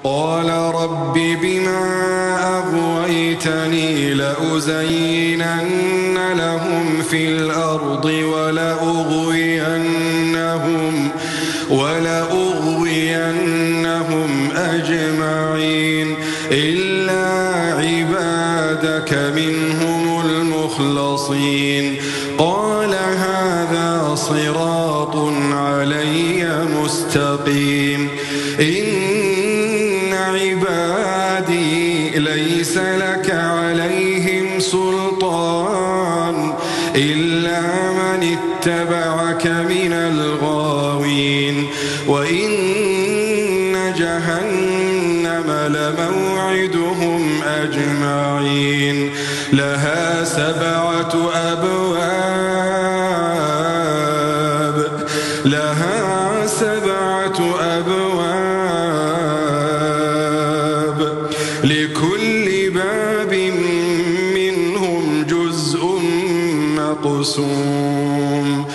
قال رب بما أغويتني لأزينن لهم في الأرض ولأغوينهم أجمعين إلا عبادك منهم المخلصين قال هذا صراط علي مستقيم إن عبادي ليس لك عليهم سلطان إلا من اتبعك من الغاوين وإن جهنم لموعدهم أجمعين لها 7 أبواب لكل باب منهم جزء مقسوم